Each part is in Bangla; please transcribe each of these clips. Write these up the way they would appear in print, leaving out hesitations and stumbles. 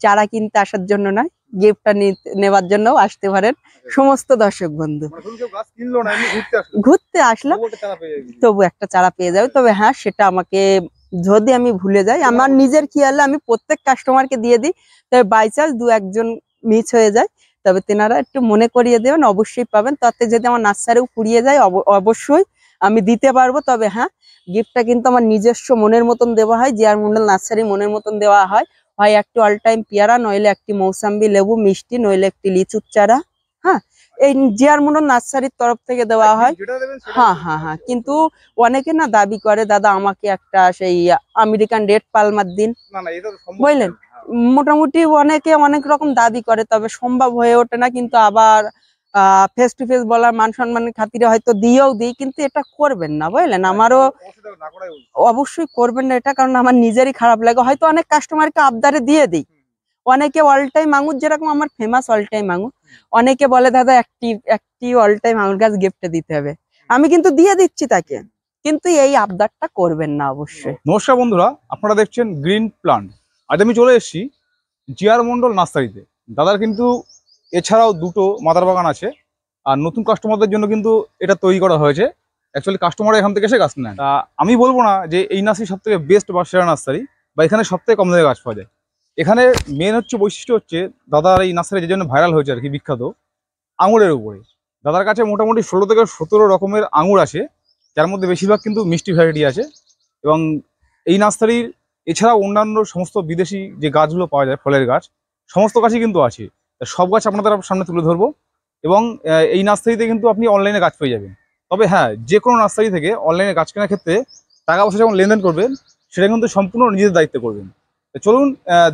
চারা কিনতে আসার জন্য নয়, গিফটটা নেবার জন্যও আসতে পারেন সমস্ত দর্শক বন্ধু। ঘুরতে আসলাম তবু একটা চারা পেয়ে যাবে। তবে হ্যাঁ, সেটা আমাকে যদি আমি ভুলে যাই, আমার নিজের খেয়ালে আমি প্রত্যেক কাস্টমারকে দিয়ে দিই, তবে বাই চান্স দু একজন মিস হয়ে যায়, তবে তেনারা একটু মনে করিয়ে দেবেন, অবশ্যই পাবেন। তাতে যদি আমার নার্সারিও ফুরিয়ে যায় অবশ্যই আমি দিতে পারবো। তবে হ্যাঁ, গিফটটা কিন্তু আমার নিজস্ব মনের মতন দেওয়া হয়, জিআর মন্ডল নার্সারি মনের মতন দেওয়া হয়। হয় একটি অল টাইম পেয়ারা, নইলে একটি মৌসাম্বি লেবু মিষ্টি, নইলে একটি লিচুর চারা। হ্যাঁ, এই জিআর মন্ডল নার্সারির তরফ থেকে দেওয়া হয়। হ্যাঁ হ্যাঁ হ্যাঁ, কিন্তু অনেকে না দাবি করে দাদা আমাকে একটা সেই আমেরিকান রেড পালমার দিন, বুঝলেন। মোটামুটি অনেকে অনেক রকম দাবি করে, তবে সম্ভব হয়ে ওঠে না। কিন্তু আবার ফেস টু ফেস বলার মান সম্মানের খাতিরে হয়তো দিয়েও দিই, কিন্তু এটা করবেন না, বুঝলেন। আমারও অবশ্যই করবেন না এটা, কারণ আমার নিজেরই খারাপ লাগে। হয়তো অনেক কাস্টমারকে আবদারে দিয়ে দিই, অনেকে অল টাইম আঙুর, যেরকম আমার ফেমাস অল টাইম আঙুর, অনেকে বলে দাদা একটি অল টাইম আঙুর গাছ গিফটে দিতে হবে, আমি কিন্তু দিয়ে দিচ্ছি তাকে, কিন্তু এই আবদারটা করবেন না অবশ্যই। নমস্কার বন্ধুরা, আপনারা দেখছেন গ্রিন প্লান্ট। আজ আমি চলে এসেছি জিআর মন্ডল নার্সারিতে। দাদার কিন্তু এছাড়াও দুটো মাদার বাগান আছে, আর নতুন কাস্টমারদের জন্য কিন্তু এটা তৈরি করা হয়েছে। অ্যাকচুয়ালি কাস্টমার এখান থেকে এসে গাছ নেয়। আমি বলবো না যে এই নার্সারি সব থেকে বেস্ট বা সেরা নার্সারি, বা এখানে সব থেকে কম দামে গাছ পাওয়া যায়। এখানে মেন বৈশিষ্ট্য হচ্ছে দাদার এই নার্সারি যে জন্য ভাইরাল হয়েছে আর কি, বিখ্যাত আঙুরের উপরে। দাদার কাছে মোটামুটি 16 থেকে 17 রকমের আঙুর আছে, যার মধ্যে বেশিরভাগ কিন্তু মিষ্টি ভ্যারাইটি আছে। এবং এই নার্সারির এছাড়াও অন্যান্য সমস্ত বিদেশি যে গাছগুলো পাওয়া যায়, ফলের গাছ, সমস্ত গাছই কিন্তু আছে। সব গাছ আপনাদের সামনে তুলে ধরবো। এবং এই নার্সারিতে কিন্তু আপনি অনলাইনে গাছ পেয়ে যাবেন। তবে হ্যাঁ, যে কোনো নার্সারি থেকে অনলাইনে গাছ কেনার ক্ষেত্রে টাকা পয়সা যখন লেনদেন করবেন, সেটা কিন্তু সম্পূর্ণ নিজের দায়িত্বে করবেন। চলুন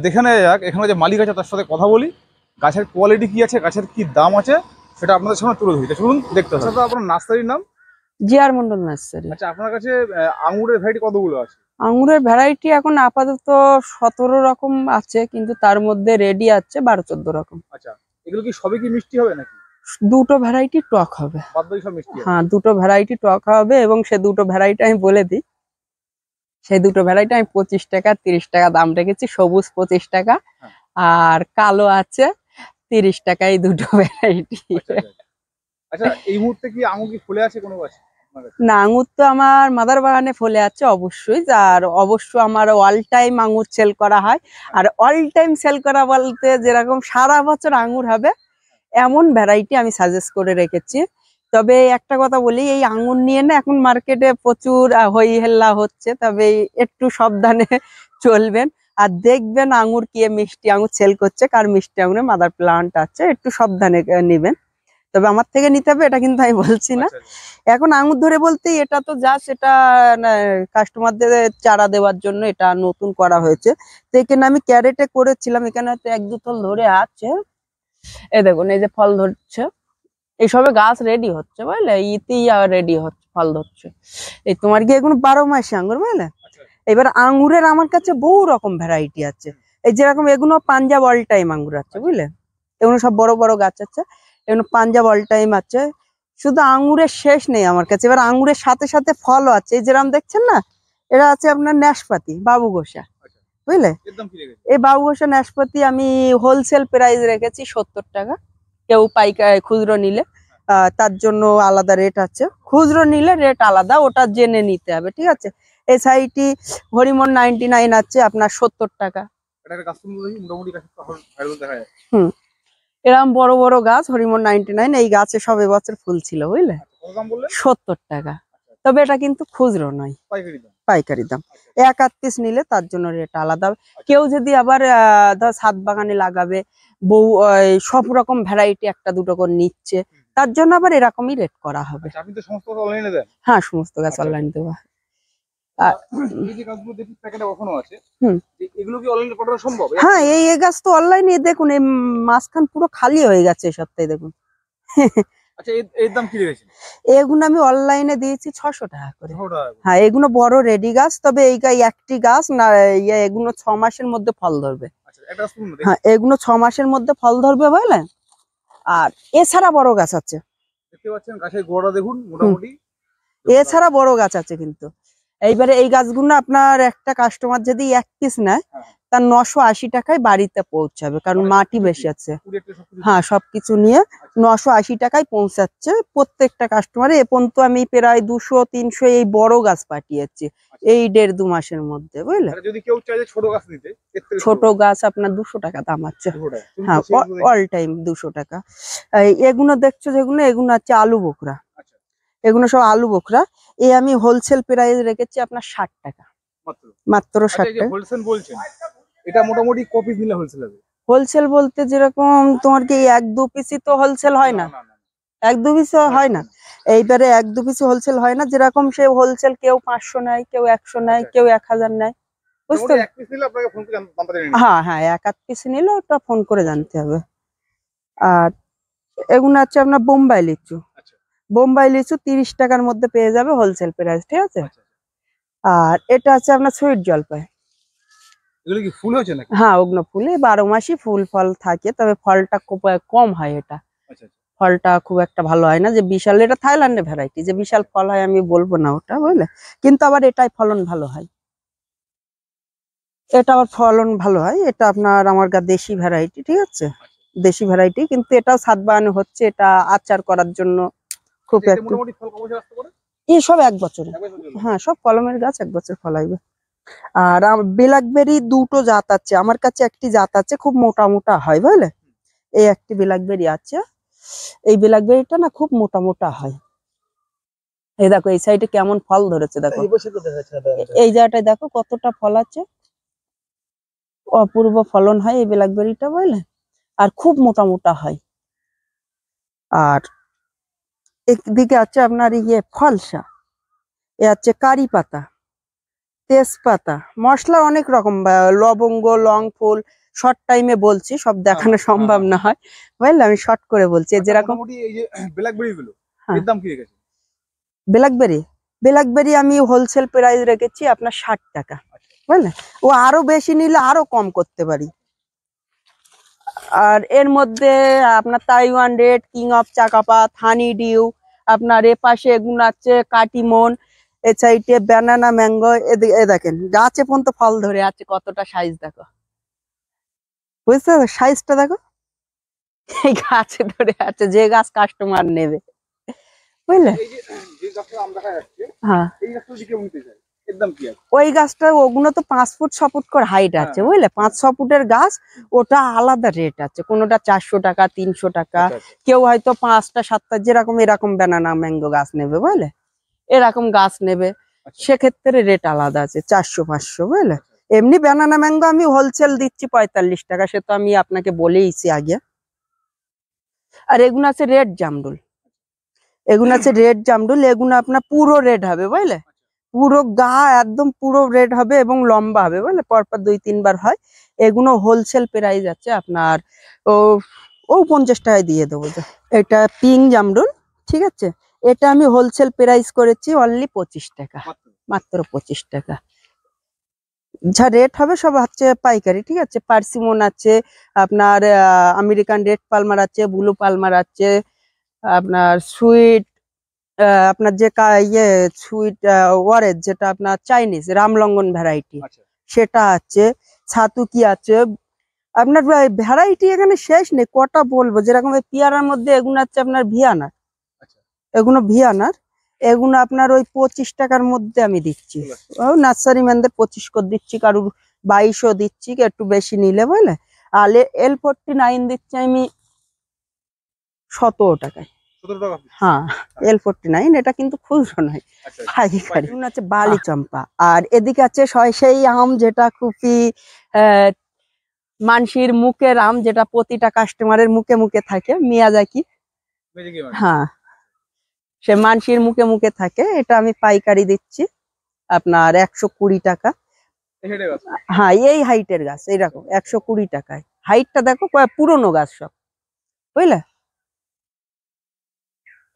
দেখে নেওয়া যাক, এখানে যে মালিক আছে তার সাথে কথা বলি, গাছের কোয়ালিটি কি আছে, গাছের কি দাম আছে, সেটা আপনাদের সামনে তুলে ধরি। চলুন দেখতে হবে। আচ্ছা, আপনার নার্সারির নাম? GR Mondal nursery. আচ্ছা, আপনার কাছে আঙুরের ভ্যারাইটি কতগুলো আছে? আঙুরের ভ্যারাইটি এখন আপাতত 17 রকম আছে, কিন্তু তার মধ্যে রেডি আছে 12-14 রকম। আচ্ছা, এগুলো কি সবই কি মিষ্টি হবে নাকি? দুটো ভ্যারাইটি টক হবে। বাদ বাকি সব মিষ্টি? হ্যাঁ, দুটো ভ্যারাইটি টক হবে, এবং সে দুটো ভ্যারাইটি আমি বলে দিই, সেই দুটো ভ্যারাইটি আমি 25 টাকা 30 টাকা দাম রেখেছি। সবুজ 25 টাকা, আর কালো আছে 30 টাকা, এই দুটো ভ্যারাইটি। আচ্ছা, এই মুহূর্তে কি আঙুর কি ফলে আছে কোনো গাছে? না, আঙুর তো আমার মাদার বাগানে ফলে আছে অবশ্যই, আর অবশ্য আমার অল টাইম আঙুর সেল করা হয়। আর অল টাইম সেল করা বলতে যেরকম সারা বছর আঙুর হবে এমন ভ্যারাইটি আমি সাজেস্ট করে রেখেছি। তবে একটা কথা বলি, এই আঙুর নিয়ে না এখন মার্কেটে প্রচুর হই হেল্লা হচ্ছে, তবে একটু সাবধানে চলবেন। আর দেখবেন আঙুর কি মিষ্টি আঙুর সেল করছে, কার মিষ্টি আঙুরের মাদার প্লান্ট আছে, একটু সাবধানে নেবেন। তবে আমার থেকে নিতে হবে এটা কিন্তু আমি বলছি না। এখন আঙুর ধরে বলতে এটা তো জাস্ট এটা কাস্টমারদের চারা দেওয়ার জন্য এটা নতুন করা হয়েছে। তো এখানে আমি ক্যারেটে করেছিলাম, এখানে হয়তো 1-2 থল ধরে আছে, এই দেখুন এই যে ফল ধরছে, এইসবে গাছ রেডি হচ্ছে, বুঝলে, ইতেই রেডি হচ্ছে, ফল ধরছে। এই তোমার কি এগুলো 12 মাসে আঙুর, বুঝলে। এবার আঙুরের আমার কাছে বহু রকম ভ্যারাইটি আছে। এই যেরকম এগুলো পাঞ্জাব অল টাইম আঙুর আছে, বুঝলে, এগুলো সব বড় বড় গাছ আছে, এগুলো পাঞ্জাব অল টাইম আছে। শুধু আঙুরের শেষ নেই আমার কাছে, এবার আঙুরের সাথে সাথে ফলও আছে। এই যেরকম দেখছেন না, এরা আছে আপনার নাশপাতি বাবু গোসা, বুঝলে। এই বাবু গোসা নাশপাতি আমি হোলসেল প্রাইস রেখেছি 70 টাকা। কেউ পাইকারি খুচরো নিলে তার জন্য আলাদা রেট আছে, খুচরো নিলে রেট আলাদা, ওটা জেনে নিতে হবে, ঠিক আছে। এই সাইডটি হরিমন 99 আছে আপনার 70 টাকা। হুম, এরকম বড় বড় গাছ হরিমন 99, এই গাছে সব এবছর ফুল ছিল, বুঝলে। 70 টাকা, তবে এটা কিন্তু খুচরো নয়, পাইকারি দাম। 1-8 পিস নিলে তার জন্য রেট আলাদা। কেউ যদি আবার ধর ছাদ বাগানে লাগাবে, বউ সব রকম ভ্যারাইটি 1-2 করে নিচ্ছে, তার জন্য আবার এরকমই রেট করা হবে। আপনি তো সমস্ত গাছ অনলাইনে দেন? হ্যাঁ, সমস্ত গাছ অনলাইন দেওয়া। হ্যাঁ, এই গাছ তো অনলাইনে দেখুন, এই মাঝখান পুরো খালি হয়ে গেছে এই সপ্তাহে, দেখুন। আচ্ছা, এর দাম কি রেখেছেন? এগুলো আমি অনলাইনে দিয়েছি 600 টাকা করে। হ্যাঁ, এগুলো বড় রেডি গাছ, তবে এই একটি গাছ না, এগুলো 6 মাসের মধ্যে ফল ধরবে। হ্যাঁ, এগুলো 6 মাসের মধ্যে ফল ধরবে, বুঝলেন। আর এছাড়া বড় গাছ আছে, দেখতে পাচ্ছেন গাছের গোড়া দেখুন মোটামুটি। এছাড়া বড় গাছ আছে কিন্তু, এইবারে এই গাছগুলো আপনার একটা কাস্টমার যদি 1 পিস নেয় হ্যাঁ। তার 980 টাকায় বাড়িতে পৌঁছাবে, কারণ মানে মাটি সবকিছু বেশি দিয়ে? আছে। কুড়ি একটা সবকিছু হ্যাঁ, দিয়ে? সবকিছু নিয়ে আচ্ছা। 980 টাকায় পৌঁছাচ্ছে প্রত্যেকটা কাস্টমারে। এ পর্যন্ত আমি প্রায় 200-300 এই বড় গাছ পাঠিয়েছি আচ্ছা। এই 1.5-2 মাসের মধ্যে, বুঝলে। মানে যদি কেউ চায় যে ছোট গাছ নিতে, এর থেকে ছোট গাছ আপনার 200 টাকা দাম আছে। 200 টাকা। তুমি হ্যাঁ, তো সেগুলো দেখি। অল টাইম 200 টাকা। এগুলো দেখছো যেগুলো, এগুলো হচ্ছে আলু বোখরা। আচ্ছা। এগুলো সব আলু বোখরা। আমি হোলসেল প্রাইস রেখেছি আপনার 60 টাকা, মাত্র। মাত্র আচ্ছা, 60 এই যে টাকা। হোলসেল বলছেন, এটা মোটামুটি কপি নিলে হোলসেল হবে? হোলসেল বলতে যেরকম তোমার কি 1-2 পিসই তো হোলসেল হয় না না, না না, 1-2 পিস হয় না। এইবারে 1-2 পিস হোলসেল হয় না, যেরকম সে হোলসেল কেউ 500 নেয়, কেউ 100 নেয়, আচ্ছা। কেউ 1000 নেয়, বুঝতে। মোটামুটি এক পিস নিলে আপনাকে ফোন করে দামটা জেনে নিতে হবে। হ্যাঁ হ্যাঁ, 1-8 পিস নিলে ওটা ফোন করে জানতে হবে। আর এগুলো আছে আপনার বোম্বাই লিচু। আচ্ছা। বোম্বাই লিচু 30 টাকার মধ্যে পেয়ে যাবে হোলসেল প্রাইস, ঠিক আছে। আচ্ছা। আর এটা আছে আপনার সুইট জলপাই। এগুলো কি ফুল হয়েছে নাকি? হ্যাঁ, ওগুলো ফুলে 12 মাসই ফুল ফল থাকে, তবে ফলটা খুব কম হয় এটা। আচ্ছা। ফলটা খুব একটা ভালো হয় না, যে বিশাল, এটা থাইল্যান্ডের ভ্যারাইটি, যে বিশাল ফল হয় আমি বলবো না ওটা, বুঝলে। কিন্তু আবার এটাই ফলন ভালো হয়, এটা আবার ফলন ভালো হয়। এটা আপনার আমার দেশি ভ্যারাইটি, ঠিক আছে, দেশি ভ্যারাইটি। কিন্তু এটাও ছাদ বাগানে হচ্ছে, এটা আচার করার জন্য খুব এতে একটু। মোটামুটি ফল কত বছর আসতে পারে? এই সব 1 বছরে। এক বছর চলবে? হ্যাঁ, সব কলমের গাছ 1 বছর ফলাইবে। আর ব্ল্যাকবেরি দুটো জাত আছে আমার কাছে, একটি জাত আছে খুব মোটা মোটা হয়, বুঝলে। এই একটি ব্ল্যাকবেরি আছে, এই ব্ল্যাকবেরিটা না খুব মোটা মোটা হয়। এই দেখো এই সাইডে কেমন ফল ধরেছে দেখো, এই বছর তো দেখাচ্ছে না এটা। এই জায়গাটায় দেখো কতটা ফল আছে, অপূর্ব ফলন হয় এই ব্ল্যাকবেরিটা, বুঝলে। আর খুব মোটা মোটা হয়। আর একদিকে আছে আপনার ফলসা, এ আছে কারি পাতা, তেজপাতা, মশলা অনেক রকম, লবঙ্গ, লং ফুল। শর্ট টাইমে বলছি, সব দেখানো সম্ভব না হয়, বুঝলে, আমি শর্ট করে বলছি। আচ্ছা, যেরকম মোটামুটি এই যে ব্ল্যাকবেরি গুলো, হ্যাঁ, এর দাম কি রেখেছে? ব্ল্যাকবেরি, ব্ল্যাকবেরি আমি হোলসেল প্রাইস রেখেছি আপনার 60 টাকা, বুঝলে। ও আরো বেশি নিলে আরো কম করতে পারি। আর এর মধ্যে আপনার Taiwan red, king of Chakapat, honey dew, আপনার এ পাশে এগুলো আছে কাটিমন, এ সাইডে ব্যানানা ম্যাঙ্গো। এ দেখেন গাছে পর্যন্ত ফল ধরে আছে, কতটা সাইজ দেখো, বুঝতে পারছো সাইজটা দেখো। এই গাছে ধরে আছে, যে গাছ কাস্টমার নেবে, বুঝলে। এই যে যে গাছটা আম দেখা যাচ্ছে, হ্যাঁ, এই গাছটা যদি কেউ নিতে চায়, এর দাম কি আছে? ওই গাছটা, ওগুলো তো 5 ফুট 6 ফুট করে হাইট আছে, হ্যাঁ, বুঝলে। 5-6 ফুটের গাছ, ওটা আলাদা রেট আছে, কোনোটা 400 টাকা, 300 টাকা। আচ্ছা, আচ্ছা। কেউ হয়তো 5টা 7টা, যেরকম এরকম ব্যানানা ম্যাঙ্গো গাছ নেবে, বুঝলে, এরকম গাছ নেবে, আচ্ছা। সেক্ষেত্রে রেট আলাদা আছে, 400-500, বুঝলে। এমনি ব্যানানা ম্যাঙ্গো আমি হোলসেল দিচ্ছি 45 টাকা, সে তো আমি আপনাকে বলেইছি আগে। আর এগুলো আছে রেড জামরুল, এগুলো আছে রেড জামরুল, এগুলো আপনার পুরো রেড হবে, বুঝলে। পুরো গা একদম পুরো রেড হবে এবং লম্বা হবে, বুঝলে, পরপর 2-3 বার হয়। এগুলো হোলসেল প্রাইস আছে আপনার ও ও 50 টাকায় দিয়ে দেবো। এটা পিঙ্ক জামরুল, ঠিক আছে, এটা আমি হোলসেল প্রাইস করেছি অনলি 25 টাকা, মাত্র 25 টাকা। যা রেট হবে সব হচ্ছে পাইকারি, ঠিক আছে। পার্সিমন আছে আপনার, আমেরিকান রেড পালমার আছে, ব্লু পালমার আছে, আপনার সুইট, আপনার যে সুইট ওয়ারেজ, যেটা আপনার চাইনিজ রামলঙ্গন ভ্যারাইটি, আচ্ছা। সেটা আছে। ছাতুকি আছে, আপনার ভ্যারাইটি এখানে শেষ নেই, কটা বলবো। যেরকম এই পিয়ারার মধ্যে এগুলো আছে আপনার ভিয়ানার, আচ্ছা। এগুলো ভিয়ানার, এগুলো আপনার ওই 25 টাকার মধ্যে আমি দিচ্ছি। ও নার্সারি ম্যানদের 25 করে দিচ্ছি, কারুর 22ও দিচ্ছি, একটু বেশি নিলে, বুঝলে। আর L49 দিচ্ছি আমি 17 টাকায়। 17 টাকা পিস? হ্যাঁ, L49, এটা কিন্তু খুচরো নয়, আচ্ছা, আচ্ছা। পাইকারি। এগুলো আছে বালি চম্পা। আর এদিকে আছে সেই আম যেটা খুবই আহ মানসির মুখের আম, যেটা প্রতিটা কাস্টমারের মুখে মুখে থাকে, মিয়াজাকি। মেজিক এবার। হ্যাঁ, সে মানসির মুখে মুখে থাকে, এটা আমি পাইকারি দিচ্ছি আপনার 120 টাকা। এই হেডে গাছ। হ্যাঁ, এই হাইটের গাছ এইরকম 120 টাকায়। হাইটটা দেখো, পুরনো গাছ সব, বুঝলে।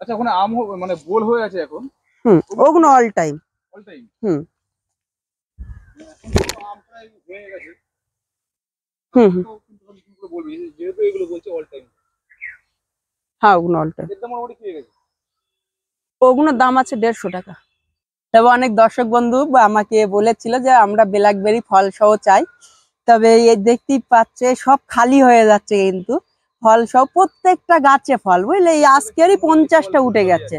আচ্ছা, ওখানে আম মানে বোল হয়ে আছে এখন? ওগুলো অল টাইম। All time? হুম এখন তো আম প্রায় হয়ে গেছে। হুম হুম তো কিন্তু আমি কি করে বলবি, যেহেতু এগুলো বলছে অল টাইম, হ্যাঁ, ওগুলো অল টাইম। এর দাম মোটামুটি কি হয়ে গেছে? ওগুলোর দাম আছে 150 টাকা। তবে অনেক দর্শক বন্ধু আমাকে বলেছিল যে আমরা ব্ল্যাকবেরি ফল সহ চাই, তবে এই দেখতেই পাচ্ছে সব খালি হয়ে যাচ্ছে, কিন্তু ফল সহ প্রত্যেকটা গাছে ফল, বুঝলে? এই আজকেরই 50টা উঠে গেছে,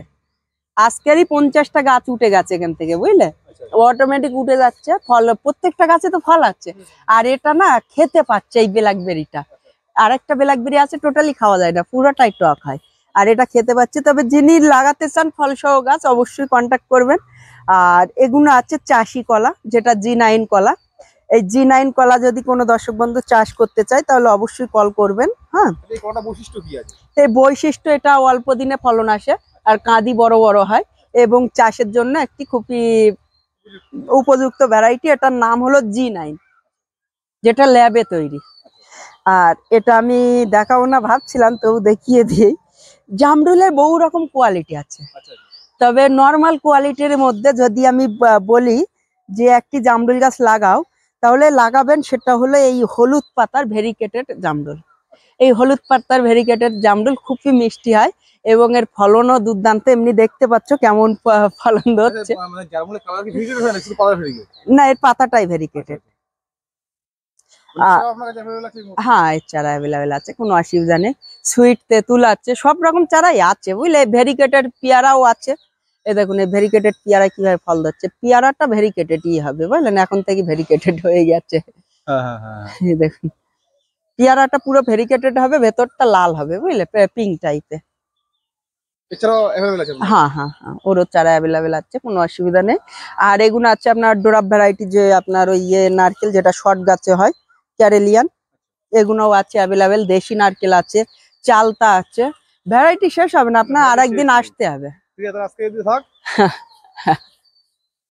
আজকেরই 50টা গাছ উঠে গেছে এখান থেকে, বুঝলে? অটোমেটিক উঠে যাচ্ছে ফল, প্রত্যেকটা গাছে তো ফল আছে। আর এটা না খেতে পাচ্ছে এই ব্ল্যাকবেরিটা, আরেকটা ব্ল্যাকবেরি আছে টোটালি খাওয়া যায় না, পুরোটাই টক হয়, আর এটা খেতে পাচ্ছে। তবে যিনি লাগাতে চান ফল সহ গাছ অবশ্যই কন্ট্যাক্ট করবেন। আর এগুলো আছে চাষি কলা, যেটা G9 কলা। এই G9 কলা যদি কোনো দর্শক বন্ধু চাষ করতে চায় তাহলে অবশ্যই কল করবেন। হ্যাঁ, এই কটা বৈশিষ্ট্য কি আছে? এই বৈশিষ্ট্য, এটা অল্প দিনে ফলন আসে, আর কাঁদি বড় বড় হয়, এবং চাষের জন্য একটি খুবই উপযুক্ত ভ্যারাইটি। এটার নাম হলো G9, যেটা ল্যাবে তৈরি। আর এটা আমি দেখাবো না ভাবছিলাম, তবু দেখিয়ে দিই। জামরুলের বহু রকম কোয়ালিটি আছে, আচ্ছা, তবে নর্মাল কোয়ালিটির মধ্যে যদি আমি বলি যে একটি জামরুল গাছ লাগাও, তাহলে লাগাবেন সেটা হলো এই হলুদ পাতার ভেরিকেটেড জামরুল। এই হলুদ পাতার ভেরিকেটেড জামরুল খুবই মিষ্টি হয়, এবং এর ফলনও দুর্দান্ত। এমনি দেখতে পাচ্ছ কেমন ফলন ধরছে। মানে জার্মানির কালার কি ভেরিকেটেড হয় না, শুধু কালার ভেরিকেটেড? না, এর পাতাটাই ভেরিকেটেড। আপনার কাছে available আছে এই মুহূর্তে? হ্যাঁ, এর চারা অ্যাভেলেবেল আছে, কোনো অসুবিধা নেই। সুইট তেঁতুল আছে, সব রকম চারাই আছে, বুঝলে? ভেরিকেটেড পেয়ারাও আছে। এই দেখুন, এই ভেরিকেটেড পেয়ারা কিভাবে ফল ধরছে। পেয়ারাটা ভেরিকেটেডই হবে, বুঝলেন? এখন থেকে ভেরিকেটেড হয়ে গেছে। হ্যাঁ হ্যাঁ হ্যাঁ হ্যাঁ। এই দেখুন, পেয়ারাটা পুরো ভেরিকেটেড হবে, ভেতরটা লাল হবে, বুঝলে? পিঙ্ক টাইপের। এছাড়াও available আছে আপনার? হ্যাঁ হ্যাঁ হ্যাঁ, ওরও চারা অ্যাভেলেবেল আছে, কোনো অসুবিধা নেই। আর এগুলো আছে আপনার ডোরাপ ভ্যারাইটি, যে আপনার ওই নারকেল যেটা শর্ট গাছে হয়, ক্যারেলিয়ান, এগুলোও আছে অ্যাভেলেবেল। দেশি নারকেল আছে, চালতা আছে, ভ্যারাইটি শেষ হবে না, আপনার আর একদিন আসতে হবে। ঠিক আছে, আজকে যদি থাক